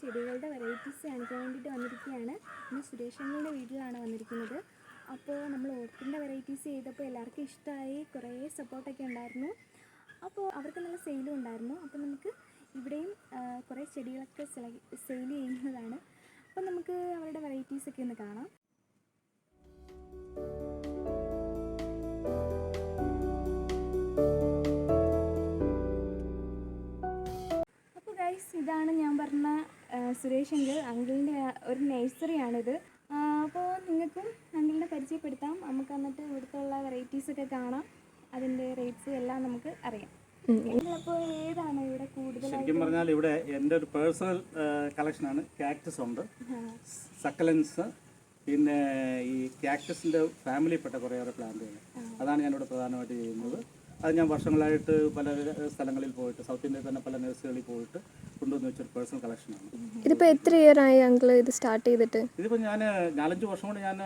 ചെടികളുടെ വെറൈറ്റീസ് കാണിക്കാൻ വേണ്ടിയിട്ട് വന്നിരിക്കുകയാണ്. ഇന്ന് സുരേഷ് അങ്കിളുടെ വീട്ടിലാണ് വന്നിരിക്കുന്നത്. അപ്പോൾ നമ്മൾ ഓർക്കിഡിൻ്റെ വെറൈറ്റീസ് ചെയ്തപ്പോൾ എല്ലാവർക്കും ഇഷ്ടമായി, കുറേ സപ്പോർട്ടൊക്കെ ഉണ്ടായിരുന്നു. അപ്പോൾ അവർക്ക് നല്ല സെയിലും ഉണ്ടായിരുന്നു. അപ്പോൾ നമുക്ക് ഇവിടെയും കുറേ ചെടികളൊക്കെ സെയിൽ ചെയ്യുന്നതാണ്. അപ്പോൾ നമുക്ക് അവരുടെ വെറൈറ്റീസൊക്കെ ഒന്ന് കാണാം. ഇതാണ് ഞാൻ പറഞ്ഞ സുരേഷ് അങ്കിളിൻ്റെ ഒരു നഴ്സറിയാണിത്. അപ്പോൾ നിങ്ങൾക്കും അങ്കിളിനെ പരിചയപ്പെടുത്താം. നമുക്ക് എന്നിട്ട് ഇവിടുത്തെ ഉള്ള വെറൈറ്റീസൊക്കെ കാണാം, അതിൻ്റെ റേറ്റ്സ് എല്ലാം നമുക്ക് അറിയാം. അപ്പോൾ ഏതാണ് ഇവിടെ കൂടുതൽ? ശരിക്കും പറഞ്ഞാൽ ഇവിടെ എൻ്റെ ഒരു പേഴ്സണൽ കളക്ഷനാണ്. കാക്ടസ് ഉണ്ട്, സക്കലൻസ്, പിന്നെ ഈ കാക്ടസിൻ്റെ ഫാമിലിയിൽപ്പെട്ട കുറേയേറെ പ്ലാന്റുകൾ. അതാണ് ഞാനിവിടെ പ്രധാനമായിട്ട് ചെയ്യുന്നത്. അത് ഞാൻ വർഷങ്ങളായിട്ട് പല സ്ഥലങ്ങളിൽ പോയിട്ട്, സൗത്ത് ഇന്ത്യയിൽ തന്നെ പല നഴ്സറികളിൽ പോയിട്ട് കൊണ്ടുവന്ന് വെച്ചൊരു പേഴ്സണൽ കളക്ഷനാണ്. ഇതിപ്പോൾ എത്ര ഇയർ ആയി അങ്കിൾ ഇത് സ്റ്റാർട്ട് ചെയ്തിട്ട്? ഇതിപ്പോൾ ഞാൻ 4-5 വർഷം കൊണ്ട് ഞാൻ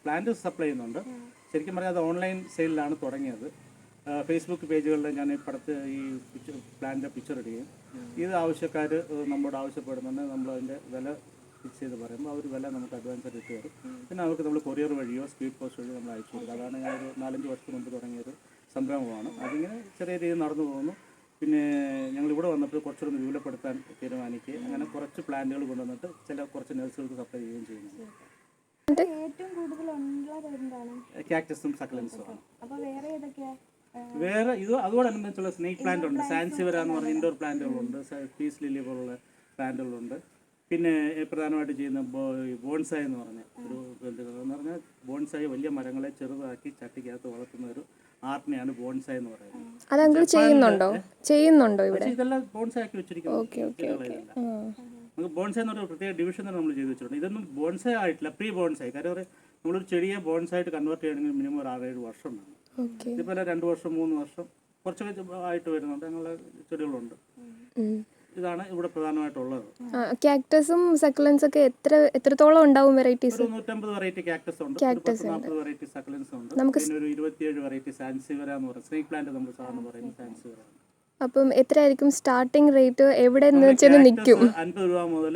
പ്ലാന്റ് സപ്ലൈ ചെയ്യുന്നുണ്ട്. ശരിക്കും പറഞ്ഞാൽ അത് ഓൺലൈൻ സെയിലിലാണ് തുടങ്ങിയത്. ഫേസ്ബുക്ക് പേജുകളിൽ ഞാൻ ഇപ്പോഴത്തെ ഈ പ്ലാന്റിൻ്റെ പിക്ചർ ഇടുകയും ഇത് ആവശ്യക്കാർ നമ്മോട് ആവശ്യപ്പെടുന്നുണ്ട്. നമ്മൾ അതിൻ്റെ വില ഫിക്സ് ചെയ്ത് പറയുമ്പോൾ അവർ വില നമുക്ക് അഡ്വാൻസ് ആയിട്ട് ഇട്ട് തരും. പിന്നെ അവർക്ക് നമ്മൾ കൊറിയർ വഴിയോ സ്പീഡ് പോസ്റ്റ് വഴിയോ നമ്മൾ അയച്ചു കൊടുക്കും. അതാണ് ഞാനൊരു 4-5 വർഷത്തിന് മുമ്പ് തുടങ്ങിയൊരു സംരംഭമാണ്. അതിങ്ങനെ ചെറിയ രീതിയിൽ നടന്നു പോകുന്നു. പിന്നെ ഞങ്ങളിവിടെ വന്നപ്പോൾ കുറച്ചുകൂടി വിപുലപ്പെടുത്താൻ തീരുമാനിക്കുക, അങ്ങനെ കുറച്ച് പ്ലാന്റുകൾ കൊണ്ടുവന്നിട്ട് കുറച്ച് നഴ്സറികൾക്ക് സപ്ലൈ ചെയ്യുകയും ചെയ്യുന്നു. ഏറ്റവും കൂടുതൽ കാക്ടസും സക്കലൻസും ആണ്. വേറെ ഇത് അതോടനുബന്ധിച്ചുള്ള സ്നേക്ക് പ്ലാന്റ് ഉണ്ട്. സാൻസിവര എന്ന് പറഞ്ഞ ഇൻഡോർ പ്ലാന്റുകളുണ്ട്, പീസ് ലില്ലി പോലുള്ള പ്ലാന്റുകളുണ്ട്. പിന്നെ പ്രധാനമായിട്ട് ചെയ്യുന്ന ബോൺസായി എന്ന് പറഞ്ഞ ഒരു എന്ന് പറഞ്ഞാൽ ബോൺസായി വലിയ മരങ്ങളെ ചെറുതാക്കി ചട്ടിക്കകത്ത് വളർത്തുന്ന ഒരു ആർട്ടിനെയാണ് ബോൺസായി എന്ന് പറയുന്നത്. അതങ്ങൾ ചെയ്യുന്നുണ്ടോ ഇവിടെ? ഇതെല്ലാം ബോൺസായി ആക്കി വെച്ചിരിക്കുന്നത്. നമുക്ക് ബോൺസായി എന്ന് പറഞ്ഞ പ്രത്യേക ഡിവിഷൻ തന്നെ നമ്മൾ ചെയ്ത് വെച്ചിട്ടുണ്ട്. ഇതൊന്നും ബോൺസായി ആയിട്ടില്ല, പ്രീ ബോൺസായി. കാര്യം നമ്മളൊരു ചെടിയെ ബോൺസായിട്ട് കൺവേർട്ട് ചെയ്യണമെങ്കിൽ മിനിമം ഒരു 6-7 വർഷം വേണം. ഇതുപോലെ 2 വർഷം 3 വർഷം കുറച്ചൊക്കെ ആയിട്ട് വരുന്നുണ്ട്. ഞങ്ങളുടെ ചെടികളുണ്ട്. ഇതാണ് ഇവിടെ പ്രധാനമായിട്ടുള്ളത്. കാക്ടസും സക്കലൻസും ഒക്കെ എത്രത്തോളം ഉണ്ടാവും വെറൈറ്റീസ്? 150 വെറൈറ്റി കാക്ടസ് ഉണ്ട്, 40 വെറൈറ്റി സക്കലൻസ് ഉണ്ട്, പിന്നെ ഒരു 27 വെറൈറ്റി സാൻസിവര എന്ന് പറയുന്നത് സ്നേക്ക് പ്ലാന്റ് നമ്മൾ സാധാരണ പറയുന്നത് സാൻസിവര. അപ്പം എത്രയായിരിക്കും സ്റ്റാർട്ടിംഗ് റേറ്റ്? എവിടെ നിന്ന് നിൽക്കും? 50 രൂപ മുതൽ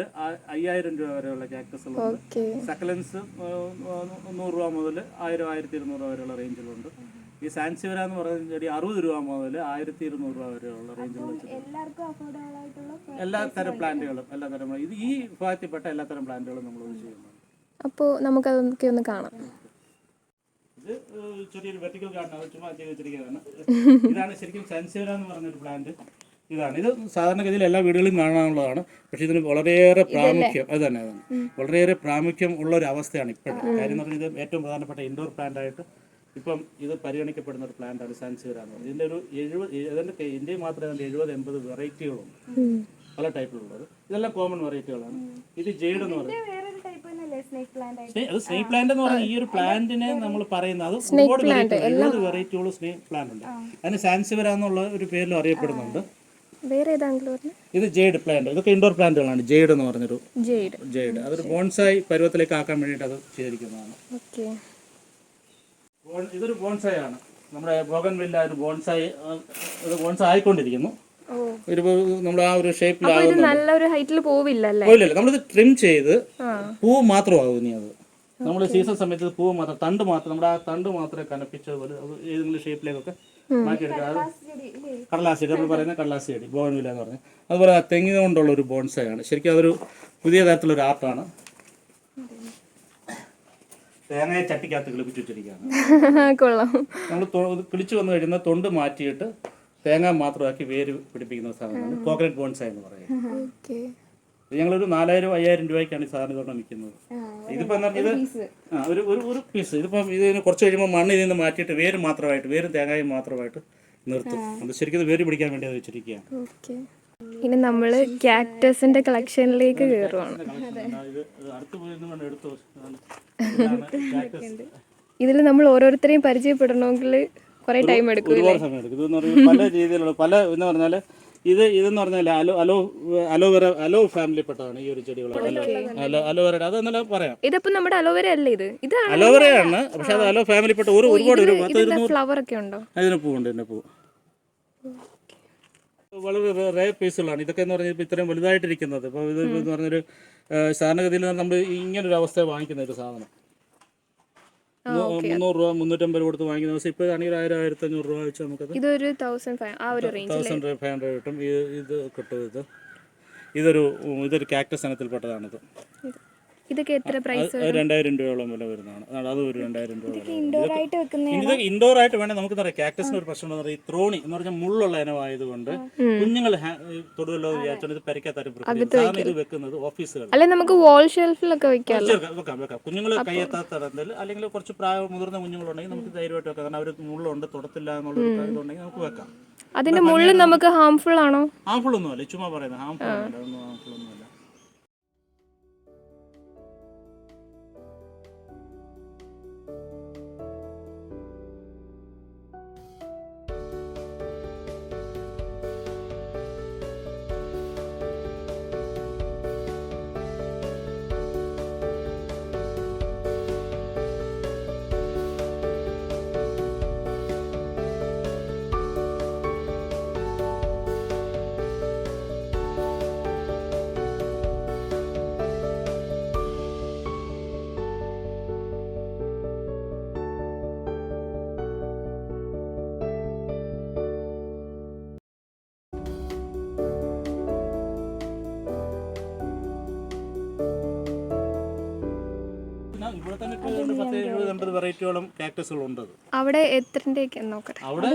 5000 രൂപ വരെയുള്ള കാക്ടസുകളുണ്ട്. സക്കലൻസ് 100 രൂപ മുതൽ 1000-1200 രൂപ വരെയുള്ള റേഞ്ചിലുണ്ട്. ഈ സാൻസിവര എന്ന് പറയുന്ന ചെടി 60 രൂപ മുതൽ 1200 രൂപ വരെയുള്ള റേഞ്ചിലുള്ള എല്ലാ തരം പ്ലാന്റുകളും ഇത് ഈ വിഭാഗത്തിൽപ്പെട്ട എല്ലാ തരം പ്ലാന്റുകളും നമ്മൾ ചെയ്യുന്നുണ്ട്. അപ്പോൾ നമുക്കതൊക്കെ ഒന്ന് കാണാം. ഇത് ചെറിയൊരു വെർട്ടിക്കൽ ഗാർഡൻ ചുമ്മാ ചെയ്ത് വെച്ചിരിക്കുന്നതാണ്. ഇതാണ് ശരിക്കും സാൻസിവര എന്ന് പറഞ്ഞൊരു പ്ലാന്റ്. ഇത് സാധാരണഗതിയിൽ എല്ലാ വീടുകളിലും കാണാനുള്ളതാണ്. പക്ഷേ ഇതിന് വളരെയേറെ പ്രാമുഖ്യം വളരെയേറെ പ്രാമുഖ്യം ഉള്ള ഒരു അവസ്ഥയാണ് ഇപ്പോഴും. കാര്യം എന്ന് പറഞ്ഞാൽ ഇത് ഏറ്റവും പ്രധാനപ്പെട്ട ഇൻഡോർ പ്ലാന്റായിട്ട് ഇപ്പം ഇത് പരിഗണിക്കപ്പെടുന്ന ഒരു പ്ലാന്റാണ് സാൻസിവര എന്ന് പറയുന്നത്. ഇതിൻ്റെ ഒരു 70 ഇന്ത്യയിൽ മാത്രമേ 70-80 വെറൈറ്റികളുണ്ട്, പല ടൈപ്പിലുള്ളത്. ഇതെല്ലാം കോമൺ വെറൈറ്റികളാണ്. ഇത് ജെയ്ഡ് എന്ന് പറയുന്നത്. അത് സ്നേക്ക് പ്ലാന്റ് എന്ന് പറഞ്ഞാൽ ഈ ഒരു പ്ലാന്റിനെ നമ്മൾ പറയുന്നത് ഒരുപാട് വെറൈറ്റിയുള്ള സ്നേക്ക് പ്ലാന്റ് ഉണ്ട്. അതിന് സാൻസിവര എന്നുള്ള ഒരു പേരിലും അറിയപ്പെടുന്നുണ്ട്. ഇത് ജെയ്ഡ് പ്ലാന്റ്. ഇതൊക്കെ ഇൻഡോർ പ്ലാന്റുകളാണ്. ജെയ്ഡ് എന്ന് പറഞ്ഞൊരു ജെയ്ഡ് അതൊരു ബോൺസായി പരുവത്തിലേക്ക് ആക്കാൻ വേണ്ടിയിട്ട് അത് ചെയ്തിരിക്കുന്നതാണ്. ഇതൊരു ബോൺസായി ആണ്. നമ്മുടെ ബോഗൺവില്ല ഒരു ബോൺസായി ആയിക്കൊണ്ടിരിക്കുന്നു. നമ്മൾ ആ ഒരു ഷേപ്പിൽ പോവില്ല. നമ്മളിത് ട്രിം ചെയ്ത് പൂവ് മാത്രമാകും. ഇനി അത് നമ്മൾ സീസൺ സമയത്ത് പൂവ് മാത്രം, തണ്ട് മാത്രം, നമ്മുടെ ആ തണ്ട് മാത്രമേ കനപ്പിച്ചതുപോലെ അത് ഏതെങ്കിലും ഷേപ്പിലേക്കൊക്കെ മാറ്റിയെടുക്കാം. കടലാസ് ചെടി നമ്മൾ പറയുന്ന കടലാസ് ചെടി ബോഗൺവില്ല എന്ന് പറഞ്ഞാൽ അതുപോലെ തെങ്ങിന് കൊണ്ടുള്ള ഒരു ബോൺസായി ആണ്. ശരിക്കും അതൊരു പുതിയ തരത്തിലൊരു ആർട്ടാണ്. തേങ്ങയെ ചട്ടിക്കകത്ത് കിളിപ്പിച്ച് വെച്ചിരിക്കുകയാണ്. നമ്മൾ കിളിച്ചു വന്നു കഴിയുന്ന തൊണ്ട് മാറ്റിയിട്ട് തേങ്ങ മാത്രമാക്കി വേര് പിടിപ്പിക്കുന്ന സാധനമാണ് കോക്കനട്ട് ബോൺസായി എന്ന് പറയുന്നത്. ഞങ്ങളൊരു 4000-5000 രൂപയ്ക്കാണ് ഈ സാധനം ഇതോടെ വിൽക്കുന്നത്. ഇതിപ്പോൾ എന്താ ഇത് ഒരു പീസ്. ഇതിപ്പം ഇതിന് കുറച്ച് കഴിയുമ്പോൾ മണ്ണ് ഇതിൽ നിന്ന് മാറ്റിയിട്ട് വേരും തേങ്ങയും മാത്രമായിട്ട് നിർത്തും. അത് ശരിക്കും ഇത് വേര് പിടിക്കാൻ വേണ്ടി അത് വെച്ചിരിക്കുകയാണ്. ഇനി നമ്മൾ കാക്ടസിന്റെ കളക്ഷനിലേക്ക് കയറുവാണ്. ഇതിൽ നമ്മൾ ഓരോരുത്തരെയും പരിചയപ്പെടണമെങ്കിൽ കുറെ ടൈം എടുക്കും, ഒരുപാട് സമയം എടുക്കും. ഇതെന്ന് പറഞ്ഞാൽ പല രീതിയിലുള്ള എന്ന് പറഞ്ഞാൽ ഇതെന്ന് പറഞ്ഞാൽ അലോ ഫാമിലിപ്പെട്ടതാണ് ഈ ഒരു ചെടികൾ. അലോവേറയുടെ അത് എന്നാലും പറയാം. ഇതിപ്പോ നമ്മുടെ അലോവേര അല്ലേ? ഇത് അലോവേറയാണ്, പക്ഷെ അത് അലോ ഫാമിലിപ്പെട്ട ഒരുപാട് ഫ്ലവർ ഒക്കെ ഉണ്ടോ? അതിന് പൂവുണ്ട്. ഇതിന്റെ പൂ വളരെ റയർ പീസുകളാണ് ഇതൊക്കെ എന്ന് പറഞ്ഞാൽ ഇപ്പോൾ ഇത്രയും വലുതായിട്ടിരിക്കുന്നത്. ഇപ്പോൾ ഇത് എന്ന് പറഞ്ഞൊരു സാധാരണഗതിയിൽ നമ്മൾ ഇങ്ങനൊരു അവസ്ഥ വാങ്ങിക്കുന്ന ഒരു സാധനം 300 രൂപ 350 രൂപ കൊടുത്ത് വാങ്ങിക്കുന്ന ദിവസം ഇപ്പോൾ ആണെങ്കിൽ 1000-1500 രൂപ വെച്ച് നമുക്കത് ഇതൊരു 1500 ആ ഒരു റേഞ്ച് 1500 കിട്ടും. ഇത് കിട്ടും. ഇതൊരു കാക്ടസ് ഇനത്തിൽപ്പെട്ടതാണിത്. ഇതൊക്കെ എത്ര പ്രൈസ്? 2000 രൂപയോളം വില വരുന്നതാണ്. അത് ഒരു 2000 രൂപ. ഇൻഡോർ ആയിട്ട് വെക്കുന്ന ഇത് ഇൻഡോർ ആയിട്ട് വേണേൽ നമുക്ക് പറയാം. കാക്ടസിന് ഒരു പ്രശ്നം എന്ന് പറഞ്ഞാൽ ഈ ത്രോണി എന്ന് പറഞ്ഞാൽ മുള്ളുള്ള ഇനമായതുകൊണ്ട് കുഞ്ഞുങ്ങൾ തൊടുവല്ലോ വിചാരിച്ചോണ്ട് ഇത് പരിക്കാത്ത ഇത് വെക്കുന്നത് ഓഫീസുകൾ അല്ലെ നമുക്ക് വാൾ ഷെൽഫിലൊക്കെ വെക്കാം. വെക്കാം. കുഞ്ഞുങ്ങൾ കയ്യെത്താത്ത തരത്തിൽ അല്ലെങ്കിൽ കുറച്ച് മുതിർന്ന കുഞ്ഞുങ്ങളുണ്ടെങ്കിൽ നമുക്ക് ധൈര്യമായിട്ട് വെക്കാം. കാരണം അവർ മുള്ളുണ്ട് തൊടത്തില്ല എന്നുള്ള ഇതുണ്ടെങ്കിൽ നമുക്ക് വെക്കാം. അതിന്റെ മുള്ള് നമുക്ക് ഹാംഫുൾ ആണോ? ഹാംഫുൾ ഒന്നുമല്ല, ചുമ്മാ പറയുന്നത് ഹാംഫുൾ ഒന്നുമല്ല. ഇവിടെ തന്നെ ഇപ്പോൾ 10-70 വെറൈറ്റിയോളം കാക്ടസുകളുണ്ട്. അവിടെ എത്രൻ്റെയൊക്കെ നോക്കട്ടെ. അവിടെ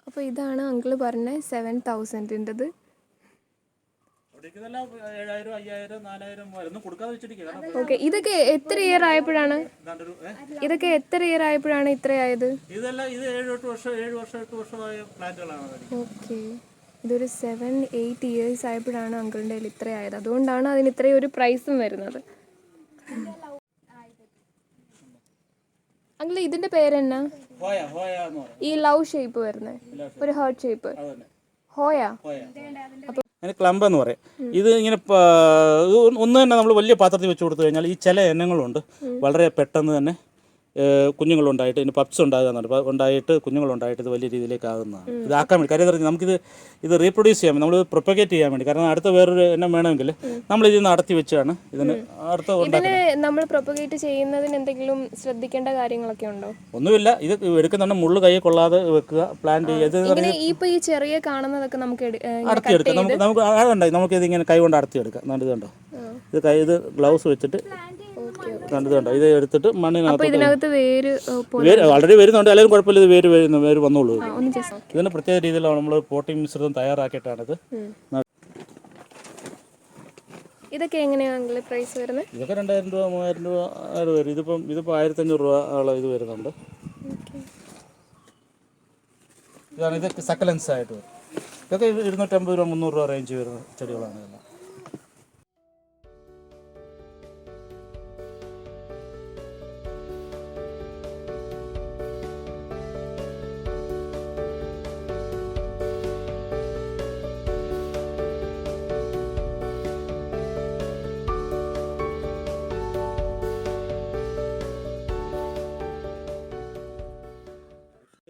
അപ്പോൾ ഇതാണ് അങ്കിള് പറഞ്ഞ 7000-ൻ്റെത്. ഓക്കെ. ഇതൊക്കെ എത്ര ഇയർ ആയപ്പോഴാണ് ഇത്രയായത്? ഇത് 7-8 വർഷമായ പ്ലാന്റുകളാണ്. ഓക്കെ. ഇതൊരു 7-8 ഇയേഴ്സ് ആയപ്പോഴാണ് അങ്കിളിൻ്റെ കയ്യിൽ ഇത്രയായത്. അതുകൊണ്ടാണ് അതിന് ഇത്രയും ഒരു പ്രൈസും വരുന്നത്. അങ്കിൾ ഇതിന്റെ പേരെന്നാ? ഈ ലവ് ഷേപ്പ് വരുന്നത് ഒരു ഹാർട്ട് ഷേപ്പ് ഹോയ. ക്ലംബ് എന്ന് പറയും. ഇത് ഇങ്ങനെ ഒന്ന് തന്നെ നമ്മൾ വലിയ പാത്രത്തിൽ വെച്ച് കൊടുത്തു കഴിഞ്ഞാൽ ഈ ചില ഇനങ്ങളുണ്ട് വളരെ പെട്ടെന്ന് തന്നെ കുഞ്ഞുങ്ങളുണ്ടായിട്ട് ഇതിന് പപ്സ് ഉണ്ടായിട്ട് കുഞ്ഞുങ്ങളുണ്ടായിട്ട് ഇത് വലിയ രീതിയിലേക്ക് ആകുന്നതാണ്. ഇതാക്കാൻ വേണ്ടി കാര്യം ഇത് റീപ്രൊഡ്യൂസ് ചെയ്യാൻ നമ്മൾ പ്രൊപ്പഗേറ്റ് ചെയ്യാൻ വേണ്ടി. കാരണം അടുത്ത വേറൊരു എണ്ണം വേണമെങ്കിൽ നമ്മൾ ഇതിൽ നിന്ന് അടത്തി വെച്ചാണ് ഇതിന് അടുത്ത ഉണ്ടാക്കുന്നത്. നമ്മൾ പ്രൊപ്പഗേറ്റ് ചെയ്യുന്നതിന് എന്തെങ്കിലും ശ്രദ്ധിക്കേണ്ട കാര്യങ്ങളൊക്കെ ഉണ്ടോ? ഒന്നുമില്ല. ഇത് എടുക്കുന്നുണ്ട് മുള്ളു കൈ കൊള്ളാതെ വെക്കുക. പ്ലാന്റ് ഈ ചെറിയ കാണുന്നതൊക്കെ നമുക്ക് അടത്തിയെടുക്കാം. നമുക്ക് ഇതിങ്ങനെ കൈ കൊണ്ട് അടത്തിയെടുക്കാം. കണ്ടോ ഇത് ഗ്ലൗസ് വെച്ചിട്ട് കണ്ടോ ഇത് എടുത്തിട്ട് മണ്ണിനകത്ത് വളരെ വരുന്നുണ്ട്. അല്ലെങ്കിൽ കുഴപ്പമില്ല. ഇത് വേര് വന്നോളൂ. ഇതിന് പ്രത്യേക രീതിയിലാണ് നമ്മൾ പോട്ടിംഗ് മിശ്രിതം തയ്യാറാക്കിയിട്ടാണിത്. ഇതൊക്കെ എങ്ങനെയാണ് പ്രൈസ് വരുന്നത്? ഇതൊക്കെ 2000 രൂപ 3000 രൂപ വരും. ഇതിപ്പോൾ 1500 രൂപ ഇത് വരുന്നുണ്ട്. ഇതാണ് ഇതൊക്കെ സക്കലൻസ് ആയിട്ട് വരും. ഇതൊക്കെ 250 രൂപ 300 രൂപ റേഞ്ച് വരുന്ന ചെടികളാണ് ഇതെല്ലാം.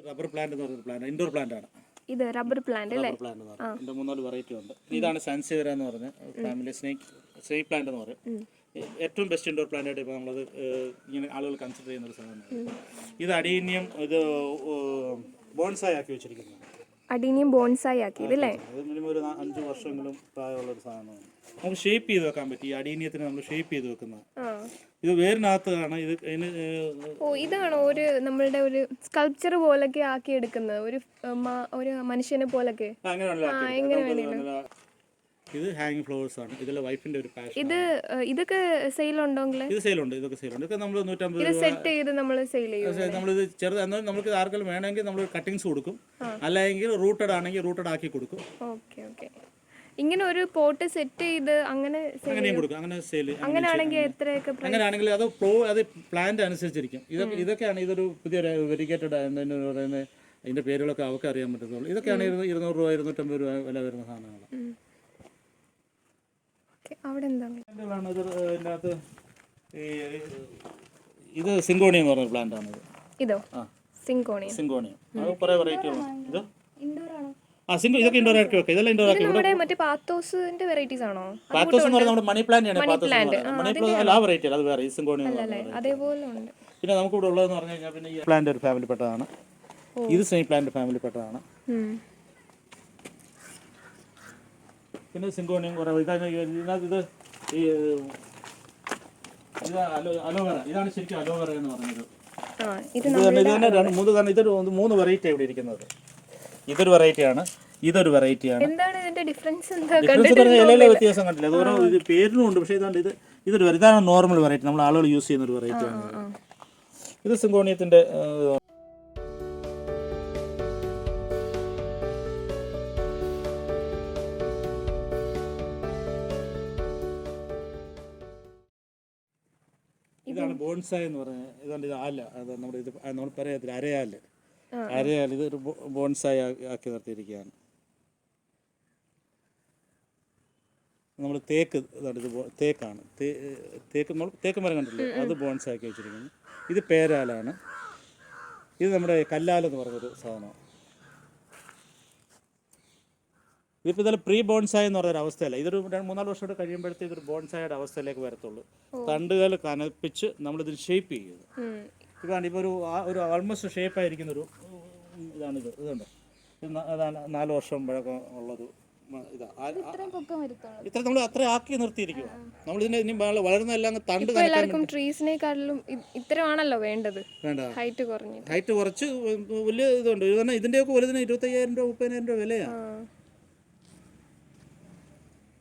റബ്ബർ പ്ലാന്റ് എന്ന് പറയുന്ന പ്ലാന്റ് ഇൻഡോർ പ്ലാന്റ് ആണ്. ഇത് റബ്ബർ പ്ലാന്റ് അല്ലേ? ഇതിന്റെ 3-4 വെറൈറ്റി ഉണ്ട്. ഇതാണ് സാൻസിവേര എന്ന് പറഞ്ഞ ഫാമിലി സ്നേക്ക് പ്ലാന്റ് എന്ന് പറയും. ഏറ്റവും ബെസ്റ്റ് ഇൻഡോർ പ്ലാന്റ് ആയിട്ട് ഇപ്പോൾ നമ്മളത് ഇങ്ങനെ ആളുകൾ കൺസിഡർ ചെയ്യുന്ന ഒരു സാധനമാണ്. ഇത് അഡീനിയം ഇത് ബോൺസായി ആക്കി വെച്ചിരിക്കുന്നത്. അഡീനിയം ബോൺസായി ആക്കിയതല്ലേ? ഇത് മിനിമം ഒരു 5 വർഷമെങ്കിലും പ്രായമുള്ള ഒരു സാധനമാണ്. നമുക്ക് ഷേപ്പ് ചെയ്ത് വെക്കാൻ പറ്റും. ഈ അഡീനിയത്തിന് നമ്മൾ ഷേപ്പ് ചെയ്ത് വെക്കുന്നത്. ഇത് വേരിനകത്താണ്. ഇതാണോ ഒരു നമ്മളുടെ ഒരു സ്കൾപ്ചർ പോലൊക്കെ ആക്കി എടുക്കുന്നത്? ഒരു മനുഷ്യനെ പോലൊക്കെ ഇത് ഹാങ്ങിങ് ഫ്ലവേഴ്സ് ആണ്. ഇതിലെ വൈഫിന്റെ ഒരു പാഷൻ. ഇതൊക്കെ സെയിൽ ഉണ്ടോങ്കിൽ? ഇത് സെയിലുണ്ട്. ഇതൊക്കെ സെയിലുണ്ട്. ഇതൊക്കെ നമ്മൾ 150 രൂപ സെറ്റ് ചെയ്ത് നമ്മൾ സെയിൽ ചെയ്യും. നമ്മളിത് ചെറുത് നമുക്ക് ആർക്കെങ്കിലും വേണമെങ്കിൽ നമ്മൾ കട്ടിങ്സ് കൊടുക്കും. അല്ലെങ്കിൽ റൂട്ടഡ് ആണെങ്കിൽ റൂട്ടഡ് ആക്കി കൊടുക്കും. Okay okay. ഇങ്ങനെ ഒരു പോട്ട് സെറ്റ് ചെയ്ത് അങ്ങനെ അങ്ങനെയും കൊടുക്കും, അങ്ങനെ സെയിൽ. അങ്ങനെയാണെങ്കിൽ എത്രയൊക്കെ അങ്ങനെയാണെങ്കിൽ അത് അത് പ്ലാന്റ് അനുസരിച്ചിരിക്കും. ഇതൊക്കെയാണ് ഇതൊരു പുതിയൊരു വെരിഗേറ്റഡ് എന്ന് പറയുന്നത്. അതിൻ്റെ പേരുകളൊക്കെ അവർക്ക് അറിയാൻ പറ്റത്തുള്ളൂ. ഇതൊക്കെയാണ് 200 രൂപ 250 രൂപ വില വരുന്ന സാധനങ്ങൾ. അവിടെ എന്താണ് ഇതിനകത്ത് ഇത് സിങ്കോണിയം എന്ന് പറഞ്ഞ പ്ലാന്റ് ആണ്. ഇതോ സിങ്കോണിയം അത് കുറേ വെറൈറ്റികളാണ്. ഇത് ഇൻഡോർ ആണോ? ഇതൊക്കെ ഇൻഡോർ ആക്കി വെക്കാം. ഇതെല്ലാം ഇൻഡോർ ആക്കി. നമ്മുടെ മറ്റേ പാത്തോസിന്റെ വെറൈറ്റീസ് ആണോ? പാത്തോസ് എന്ന് പറഞ്ഞാൽ നമ്മുടെ മണി പ്ലാന്റ് ആണ്. മണി പ്ലാന്റ് ആ വെറൈറ്റി അത് വേറെ. ഈ സിങ്കോണിയം അതേപോലെ ഉണ്ട്. പിന്നെ നമുക്ക് ഇവിടെ ഉള്ളതെന്ന് പറഞ്ഞു കഴിഞ്ഞാൽ പിന്നെ ഈ പ്ലാന്റ് ഒരു ഫാമിലി പെട്ടതാണ്. ഇത് സ്നേക് പ്ലാന്റ് ഫാമിലി പെട്ടതാണ്. പിന്നെ സിങ്കോണിയം കുറേ ഇതിനകത്ത് ഇത് അലോവേറ. ഇതാണ് ശരിക്കും അലോവേറ എന്ന് പറഞ്ഞത്. ഇത് തന്നെ ഇതൊരു 3 വെറൈറ്റി ഇവിടെ ഇരിക്കുന്നത്. ഇതൊരു വെറൈറ്റിയാണ്, ഇതൊരു വെറൈറ്റിയാണ്. എന്താണ് ഇതിന്റെ ഡിഫറൻസ്? എന്താ ഇലയിലെ വ്യത്യാസം കണ്ടില്ല. അത് ഓരോ പേരിനും ഉണ്ട്. പക്ഷേ ഇതാണ് നോർമൽ വെറൈറ്റി, നമ്മൾ ആളുകൾ യൂസ് ചെയ്യുന്ന ഒരു വെറൈറ്റിയാണ്. ഇത് സിങ്കോണിയത്തിന്റെ ഇതാണ് ബോൺസായി എന്ന് പറഞ്ഞത്. ഇതുകൊണ്ട് ഇത് ആല, അത് നമ്മുടെ ഇത് നമ്മൾ പറയത്തില്ല, അരയാല്. ഇതൊരു ബോൺസായി ആക്കി നിർത്തിയിരിക്കുകയാണ്. നമ്മൾ തേക്ക്, ഇതാണ് ഇത് തേക്കാണ്. നമ്മൾ തേക്ക് മരം കണ്ടില്ലേ, അത് ബോൺസായി ആക്കി വെച്ചിരിക്കുന്നു. ഇത് പേരാലാണ്. ഇത് നമ്മുടെ കല്ലാലെന്ന് പറഞ്ഞൊരു സാധനമാണ്. ഇതിപ്പോൾ ഇതെല്ലാം പ്രീ ബോൺസായി എന്ന് പറഞ്ഞൊരു അവസ്ഥയല്ല. ഇതൊരു 3-4 വർഷം കൂടെ കഴിയുമ്പോഴത്തേക്ക് ഇതൊരു ബോൺസായുടെ അവസ്ഥയിലേക്ക് വരത്തുള്ളൂ. തണ്ടുകൾ കനപ്പിച്ച് നമ്മളിതിൽ ഷേപ്പ് ചെയ്യുന്നത്. ഇതാണ് ഇപ്പോൾ ഒരു ആൾമോസ്റ്റ് ഷേപ്പായിരിക്കുന്നൊരു ഇതാണിത്. ഇതുണ്ട്, അതാണ് 4 വർഷം പഴക്കം ഉള്ളൊരു ഇത്ര നമ്മൾ അത്ര ആക്കി നിർത്തിയിരിക്കുക. നമ്മളിതിനെ ഇനി വളരുന്നതെല്ലാം തണ്ട് ട്രീസിനെക്കാട്ടിലും ഇത്രയാണല്ലോ വേണ്ടത്. ഹൈറ്റ് കുറച്ച് വലിയ ഇതുണ്ട്. ഇതിൻ്റെയൊക്കെ വലുതിന് 25,000 രൂപ 30,000 രൂപ വിലയാണ്.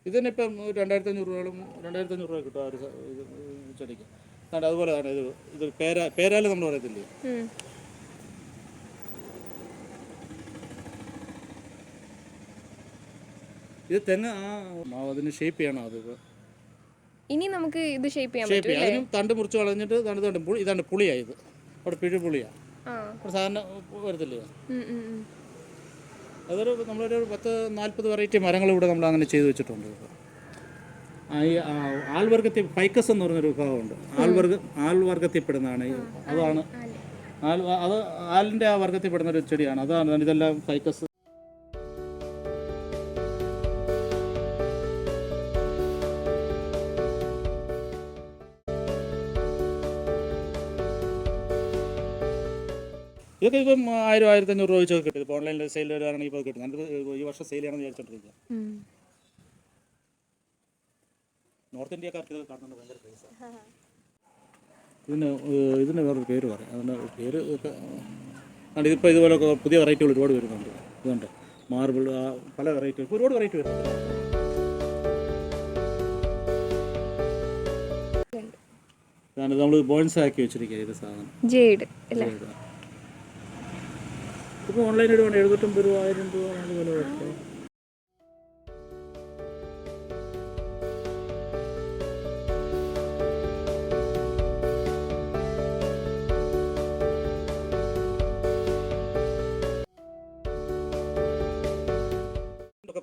ഇതിനിപ്പം 2,500 രൂപയോളം 2,500 രൂപ കിട്ടും ആ ഒരു ചെടിക്ക്. അതുപോലെ തന്നെ ഇത് പേരാല് നമ്മൾ പറയത്തില്ലേ, ഇത് തെങ്ങ് അതിന് ഷേപ്പ് ചെയ്യണം. അത് ഇനി നമുക്ക് ഇത് ഷേപ്പ് ചെയ്യാം. അതിനും തണ്ട് മുറിച്ച് കളഞ്ഞിട്ട് ഇതാണ് പുളിയായത്. അവിടെ പിഴുപുളിയാണ് സാധാരണ വരത്തില്ലേ. അതൊരു നമ്മളൊരു 10-40 വെറൈറ്റി മരങ്ങൾ ഇവിടെ നമ്മൾ അങ്ങനെ ചെയ്തു വെച്ചിട്ടുണ്ട്. ഈ ആൽവർഗത്തിൽ ഫൈക്കസ് എന്ന് പറഞ്ഞൊരു വിഭാഗമുണ്ട്. ആൽവർഗത്തിൽപ്പെടുന്നതാണ്. അതാണ് അത് ആലിൻ്റെ ആ വർഗത്തിൽപ്പെടുന്ന ഒരു ചെടിയാണ്. അതാണ് ഇതെല്ലാം ഫൈക്കസ്. ഇതൊക്കെ ഇപ്പം 1,000-1,500 രൂപ വെച്ചൊക്കെ കിട്ടും. ഇപ്പോൾ ഓൺലൈനിൽ സെയിൽ വരികയാണെങ്കിൽ ഇപ്പോൾ കിട്ടും. ഞാനിത് ഈ വർഷം സെയിൽ ചെയ്യണമെന്ന് വിചാരിച്ചോണ്ടിരിക്കുക. നോർത്ത് ഇന്ത്യക്കാർക്ക് ഇത് കാണുന്നത് ഭയങ്കര പ്രൈസാണ്. ഇതിന് വേറൊരു പേര് പറയാം. അതിൻ്റെ പേര് ഇതിപ്പോൾ ഇതുപോലൊക്കെ പുതിയ വെറൈറ്റികൾ ഒരുപാട് വരുന്നുണ്ട്. ഇതുണ്ട് മാർബിൾ, പല വെറൈറ്റികൾ, ഒരുപാട് വെറൈറ്റി വരുന്നുണ്ട്. ഇതാണ് നമ്മൾ ബോൺസ് ആക്കി വെച്ചിരിക്കുക. ഇത് സാധനം ജേഡ്. ഇപ്പോൾ ഓൺലൈൻ ഇടുവാണ് 750 രൂപ 1000 രൂപ അതുപോലെ കൊടുക്കും.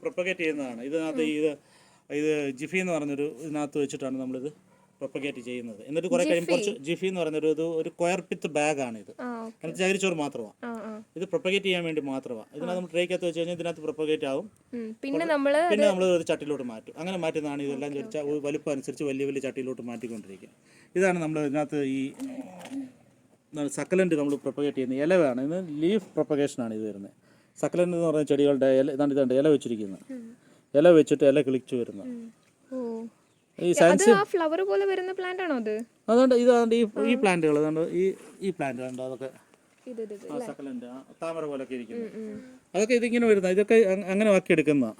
പ്രൊപ്പഗേറ്റ് ചെയ്യുന്നതാണ്. ഇതിനകത്ത് ഇത് ജിഫി എന്ന് പറഞ്ഞൊരു ഇതിനകത്ത് വെച്ചിട്ടാണ് നമ്മളിത് പ്രൊപ്പഗേറ്റ് ചെയ്യുന്നത്. എന്നിട്ട് കുറേ കഴിയുമ്പോൾ കുറച്ച് ജിഫി എന്ന് പറഞ്ഞൊരു ഒരു കൊയർപിത്ത് ബാഗാണ് ഇത്. അതിനകത്ത് ചകിരിച്ചോറ് മാത്രമാണ്. ഇത് പ്രൊപ്പഗേറ്റ് ചെയ്യാൻ വേണ്ടി മാത്രമാണ്. ഇതിനകത്ത് നമ്മൾ ട്രേക്കകത്ത് വെച്ച് കഴിഞ്ഞാൽ ഇതിനകത്ത് പ്രൊപ്പഗേറ്റ് ആവും. പിന്നെ നമ്മൾ ഒരു ചട്ടിയിലോട്ട് മാറ്റും. അങ്ങനെ മാറ്റുന്നതാണ് ഇതെല്ലാം. ചോദിച്ചാൽ വലുപ്പം അനുസരിച്ച് വലിയ വലിയ ചട്ടിയിലോട്ട് മാറ്റിക്കൊണ്ടിരിക്കുക. ഇതാണ് നമ്മൾ ഇതിനകത്ത് ഈ സക്കലൻറ്റ് നമ്മൾ പ്രൊപ്പഗേറ്റ് ചെയ്യുന്നത്. ഇലവാണ് ഇത്. ലീഫ് പ്രൊപ്പഗേഷനാണ് ഇത് വരുന്നത്. സക്കലൻറ്റ് എന്ന് പറഞ്ഞ ചെടികളുടെ ഇതാണ് ഇല വെച്ചിരിക്കുന്നത്. ഇല വെച്ചിട്ട് ഇല കിളിച്ചു വരുന്നത്. ഫ്ലവർ പോലെ വരുന്ന പ്ലാന്റ് ആണോ അത്? അതുകൊണ്ട് ഇതാണ്ട് ഈ പ്ലാന്റുകൾ ഈ പ്ലാന്റ് കണ്ടോ, അതൊക്കെ സക്കലന്റ് താമര പോലൊക്കെ ഇരിക്കുന്നു. അതൊക്കെ ഇതിങ്ങനെ വരുന്നത്. ഇതൊക്കെ അങ്ങനെ ആക്കിയെടുക്കുന്നതാണ്.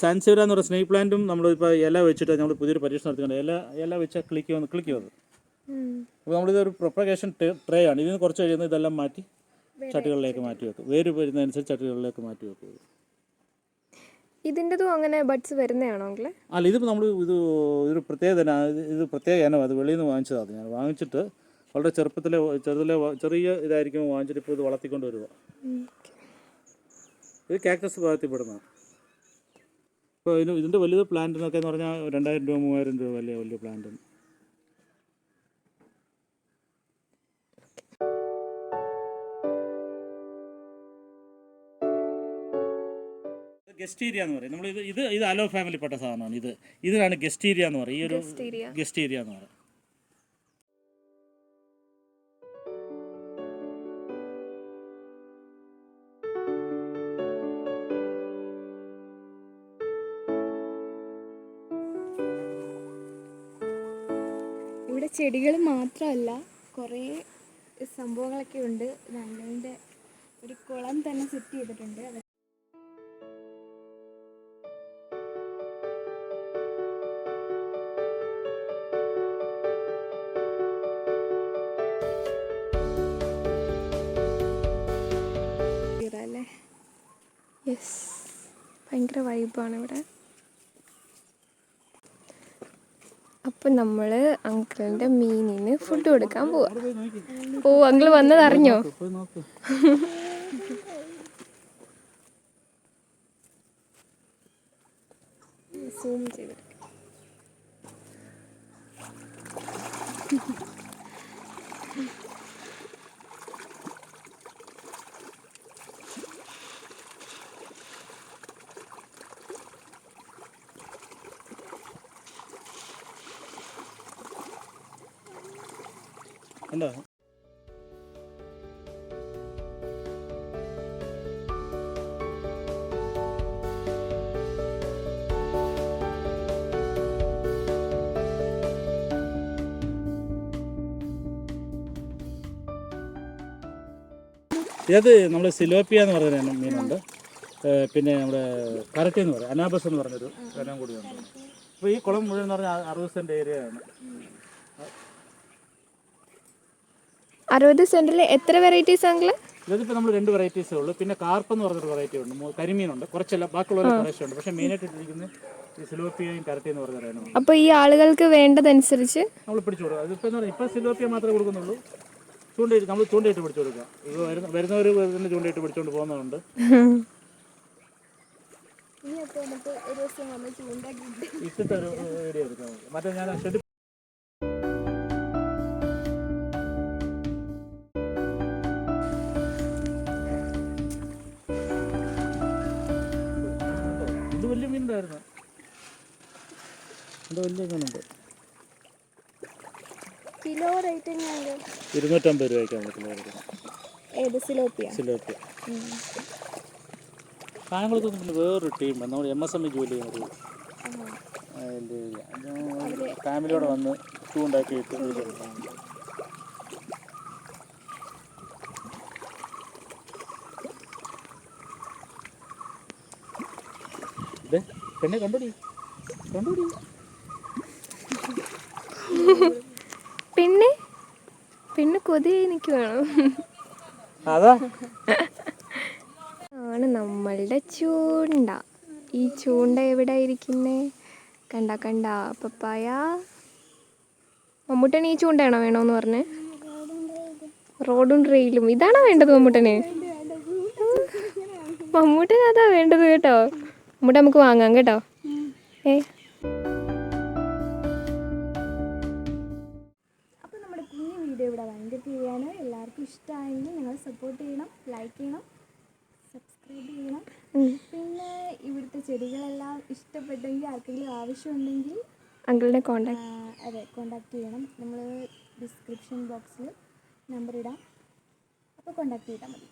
സാൻസേവര എന്ന് പറയുന്ന സ്നേക് പ്ലാന്റും നമ്മളിപ്പോൾ ഇല വെച്ചിട്ട് നമ്മൾ പുതിയൊരു പരീക്ഷണം നടത്തിക്കൊണ്ട് ഇല വെച്ചാൽ ക്ലിക്കും അത്. അപ്പോൾ നമ്മളിതൊരു പ്രൊപ്പഗേഷൻ ട്രേ ആണ്. ഇതിന് കുറച്ച് കഴിയുന്നത് ഇതെല്ലാം മാറ്റി ചട്ടികളിലേക്ക് മാറ്റി വെക്കും. വേര് വരുന്നതനുസരിച്ച് ചട്ടികളിലേക്ക് മാറ്റി വെക്കും. ഇതിൻ്റെതും അങ്ങനെ ബഡ്സ് വരുന്നതാണോ അങ്കിളെ? അല്ല, ഇതിപ്പോൾ നമ്മൾ ഇതൊരു പ്രത്യേക ഇത് പ്രത്യേക ഇനം. അത് വെളിയിൽ നിന്ന് വാങ്ങിച്ചതാണ്. ഞാൻ വാങ്ങിച്ചിട്ട് വളരെ ചെറിയ ഇതായിരിക്കും വാങ്ങിച്ചിട്ട് ഇപ്പോൾ ഇത് വളർത്തിക്കൊണ്ട് വരിക. ഇത് കാക്ടസ് ഭാഗത്തിൽ പെടുന്നതാണ്. ഇപ്പോൾ ഇതിൻ്റെ വലുത് പ്ലാന്റിനൊക്കെ എന്ന് പറഞ്ഞാൽ 2000 രൂപ 3000 രൂപ വലിയ പ്ലാന്റിന്. ഗസ്റ്റീരിയ എന്ന് പറയും നമ്മൾ. ഇത് അലോ ഫാമിലിപ്പെട്ട സാധനമാണ്. ഇതിനാണ് ഗസ്റ്റീരിയ എന്ന് പറയും. ഈ ഒരു ഗസ്റ്റീരിയ എന്ന് പറയും. ഇവിടെ ചെടികൾ മാത്രമല്ല കുറേ സംഭവങ്ങളൊക്കെ ഉണ്ട്. ഞങ്ങളുടെ ഒരു കുളം തന്നെ സെറ്റ് ചെയ്തിട്ടുണ്ട്. അല്ലേ? യെസ്, ഭയങ്കര വൈബാണ് ഇവിടെ. അപ്പം നമ്മൾ അങ്കിളിൻ്റെ മീനിന് ഫുഡ് കൊടുക്കാൻ പോവാ. ഓ, അങ്കിൾ വന്നതറിഞ്ഞോ? സൂം ചെയ്തിട്ട് ഉണ്ടോ? ഇത് നമ്മൾ സിലോപ്പിയ എന്ന് പറഞ്ഞൊരു മീനുണ്ട്. പിന്നെ നമ്മുടെ കരട്ടി എന്ന് പറയും, അനാബസ് എന്ന് പറഞ്ഞൊരു ഇനം കൂടിയുണ്ട്. അപ്പോൾ ഈ കുളം മുഴുവൻ എന്ന് പറഞ്ഞാൽ 60 സെൻറ്റ് ഏരിയയാണ്. 60 സെൻറ്റിൽ എത്ര വെറൈറ്റീസ് ആങ്കിൾ? ഇതിപ്പോൾ നമ്മൾ 2 വെറൈറ്റീസേ ഉള്ളൂ. പിന്നെ കാർപ്പ് എന്ന് പറഞ്ഞൊരു വെറൈറ്റി ഉണ്ട്, കരിമീനുണ്ട്. കുറച്ചല്ല, ബാക്കിയുള്ളവരെ കുറച്ചുണ്ട്. പക്ഷേ മെയിനായിട്ട് ഇട്ടിരിക്കുന്നത് ഈ സിലോപ്പിയയും കരട്ടി എന്ന് പറഞ്ഞ ഇനമാണ്. അപ്പോൾ ഈ ആളുകൾക്ക് വേണ്ടതനുസരിച്ച് നമ്മൾ പിടിച്ചു കൊടുക്കുക. അതിപ്പോൾ എന്ന് പറഞ്ഞാൽ ഇപ്പോൾ സിലോപ്പിയ മാത്രമേ കൊടുക്കുന്നുള്ളൂ. നമ്മൾ ചൂണ്ടയിട്ട് പിടിച്ചു കൊടുക്കുക. ഇത് വരുന്നവർ തന്നെ ചൂണ്ടയിട്ട് പിടിച്ചുകൊണ്ട് പോകുന്നതുണ്ട്. ഇട്ടിട്ടൊരു വീഡിയോ എടുക്കാം. മറ്റേ ഞാൻ ഷെഡ് ഇത് വലിയ മീനുണ്ടായിരുന്നു. ഇത് വലിയ മീനുണ്ട്. കിലോ റേറ്റ് എങ്ങനെയാണ്? 250 രൂപയ്ക്കാണ് കിലോ കൊടുക്കുന്നത്. ഏത് സിലോപ്പിയ? സിലോപ്പിയ. കായംകുളത്ത് പിന്നെ വേറൊരു ടീം നമ്മൾ MSME ജോലി ചെയ്യുന്നത്. ഫാമിലിയോടെ വന്ന് ഉണ്ടാക്കിയിട്ട് ഇത് പെണ്ണെ കണ്ടോടി പിന്നെ കൊതിയായി നിൽക്കുവാണോ? അതാ ആണ് നമ്മളുടെ ചൂണ്ട. ഈ ചൂണ്ട എവിടെ ഇരിക്കുന്നേ? കണ്ട പപ്പായ. മമ്മൂട്ടന് ഈ ചൂണ്ടയാണോ വേണോന്ന് പറഞ്ഞേ? റോഡും റെയിലും ഇതാണോ വേണ്ടത് മമ്മൂട്ടന്? മമ്മൂട്ടന് അതാ വേണ്ടത് കേട്ടോ. മമ്മൂട്ട നമുക്ക് വാങ്ങാം കേട്ടോ. അപ്പോൾ നമ്മുടെ കുഞ്ഞു വീഡിയോ ഇവിടെ വൈൻഡപ്പ് ചെയ്യുകയാണ്. എല്ലാവർക്കും ഇഷ്ടമായെങ്കിൽ നിങ്ങൾ സപ്പോർട്ട് ചെയ്യണം, ലൈക്ക് ചെയ്യണം, സബ്സ്ക്രൈബ് ചെയ്യണം. പിന്നെ ഇവിടുത്തെ ചെടികളെല്ലാം ഇഷ്ടപ്പെട്ടെങ്കിൽ ആർക്കെങ്കിലും ആവശ്യമുണ്ടെങ്കിൽ അങ്കിളിനെ കോണ്ടാക്ട് ചെയ്യണം. നമ്മൾ ഡിസ്ക്രിപ്ഷൻ ബോക്സിൽ നമ്പർ ഇടാം. അപ്പോൾ കോണ്ടാക്ട് ചെയ്താൽ മതി.